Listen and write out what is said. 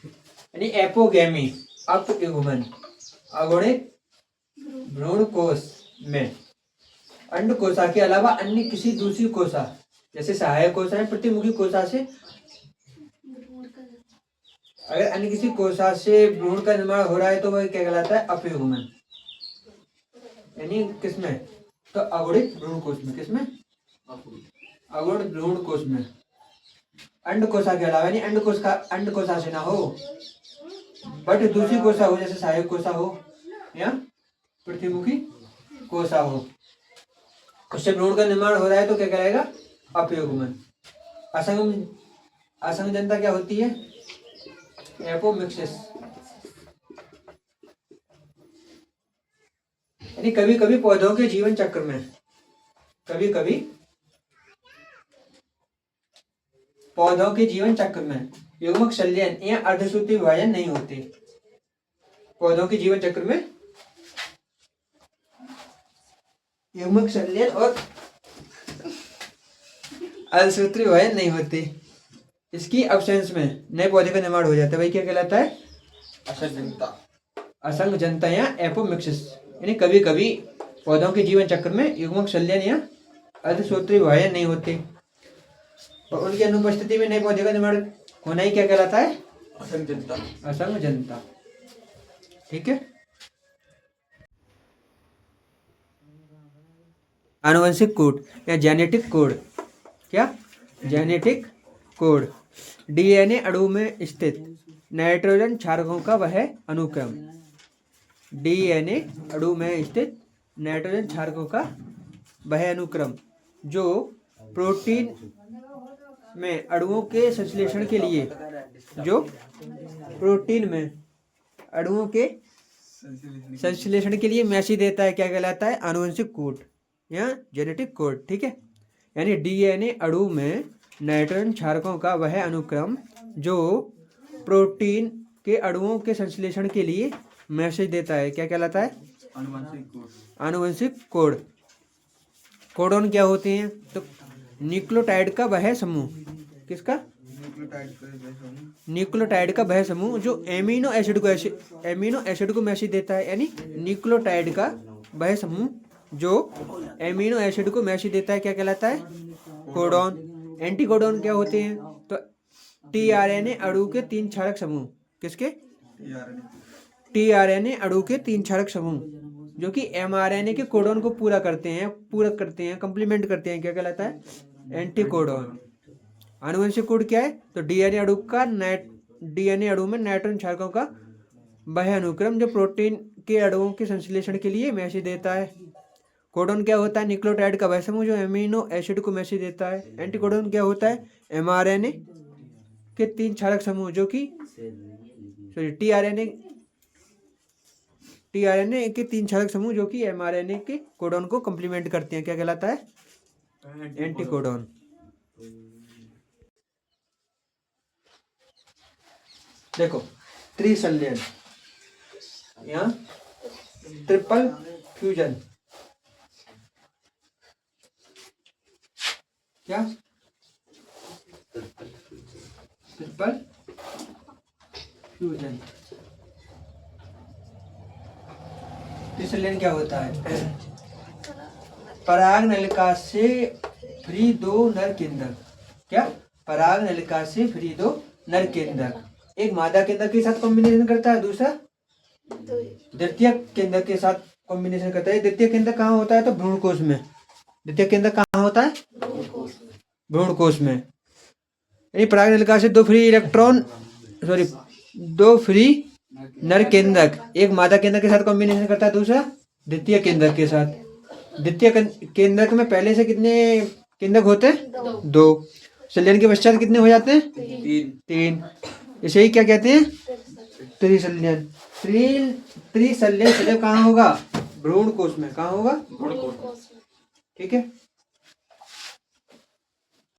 यानी एपोगैमी अपयुग्मन अगुणित भ्रूण कोश में अंड कोशा के अलावा अन्य किसी दूसरी कोशा जैसे सहायक कोशा है प्रतिमुखी कोशा से अगर अन्य किसी कोशा से भ्रूण का निर्माण हो रहा है तो वह क्या कहलाता है? अपयुग्मन। यानी किसमें? तो अगुणित भ्रूण कोश में। किसमें? अगुणित भ्रूण कोश में अंड कोशा के अलावा, यानी अंड कोशा से ना हो बट दूसरी कोशा हो, जैसे सहायक कोशा हो या प्रतिमुखी कोशा हो, उससे भ्रूण का निर्माण हो रहा है तो क्या कहलाएगा? अपयुग्मन। असंगजनता क्या होती है? एपोमिक्सिस। यानी कभी कभी पौधों के जीवन चक्र में युग्मक संलयन या अर्धसूत्री विभाजन नहीं होते। पौधों के जीवन चक्र में युग्मक संलयन और अर्धसूत्री विभाजन नहीं होते। इसकी अब्सेंस में नए पौधे का निर्माण हो जाता है, वही क्या कहलाता है? असंगजनता या एपोमिक्सिस। यानी कभी कभी पौधों के जीवन चक्र में युग्मक संलयन या अर्धसूत्री विभाजन नहीं होते और उनकी अनुपस्थिति में नए पौधे का निर्माण होना ही क्या कहलाता है? असंगजनता। ठीक है। आनुवंशिक कोड या जेनेटिक कोड। क्या? जेनेटिक कोड डीएनए अणु में स्थित नाइट्रोजन क्षारकों का वह अनुक्रम। डीएनए अणु में स्थित नाइट्रोजन क्षारकों का वह अनुक्रम जो प्रोटीन में अणुओं के संश्लेषण के लिए मैसेज देता है, क्या कहलाता है? आनुवंशिक कोड या जेनेटिक कोड। ठीक है। यानी डीएनए अणु में नाइट्रोजन क्षारकों का वह अनुक्रम जो प्रोटीन के अणुओं के संश्लेषण के लिए मैसेज देता है, क्या कहलाता है? आनुवंशिक कोड। कोडॉन क्या होते हैं? तो न्यूक्लियोटाइड का वह समूह। किसका? न्यूक्लियोटाइड का वह समूह जो एमिनो एसिड को मैसेज देता है। यानी न्यूक्लियोटाइड का वह समूह जो एमिनो एसिड को मैसेज देता है, क्या कहलाता है? कोडॉन। एंटी कोडॉन क्या होते हैं? तो टीआरएनए अणु के 3 क्षारक समूह। किसके? टीआरएनए अणु के 3 क्षारक समूह जो कि एमआरएनए के कोडॉन को पूरक करते हैं, कंप्लीमेंट करते हैं, क्या कहलाता है? Anti codon. आनुवंशिक कोड क्या है? तो डीएनए अणु में नाइट्रोजन क्षारकों का वह अनुक्रम जो प्रोटीन के अणुओं के संश्लेषण के लिए मैसेज देता है। कोडॉन क्या होता है? न्यूक्लियोटाइड का वह समूह जो एमिनो एसिड को मैसेज देता है। एंटी कोडॉन क्या होता है? एमआरएनए के 3 क्षारक समूह जो कि टीआरएनए के 3 क्षारक समूह जो कि एमआरएनए के कोडॉन को कंप्लीमेंट करते हैं, क्या कहलाता है? Anticodon. देखो त्रिसंलयन या ट्रिपल फ्यूजन। क्या? Triple fusion. त्रिसंलयन क्या होता है? पराग नलिका से फ्री 2 नर केंद्रक। क्या? पराग नलिका से फ्री 2 नर केंद्रक एक मादा केंद्रक के साथ कॉम्बिनेशन करता है, दूसरा द्वितीय केंद्रक के साथ कॉम्बिनेशन करता है। द्वितीय केंद्रक कहाँ होता है? तो भ्रूण कोश में। द्वितीय केंद्रक कहाँ होता है? भ्रूण कोश में। यानी पराग नलिका से 2 फ्री नर केंद्रक एक मादा केंद्रक के साथ कॉम्बिनेशन करता है, दूसरा द्वितीय केंद्रक के साथ। द्वितीय केंद्रक में पहले से कितने केंद्रक होते हैं? 2। संलयन के पश्चात कितने हो जाते हैं? 3। इसे ही क्या कहते हैं? त्रिसंलयन। त्रिसंलयन कहाँ होगा? भ्रूण कोश में। कहाँ होगा? ठीक है।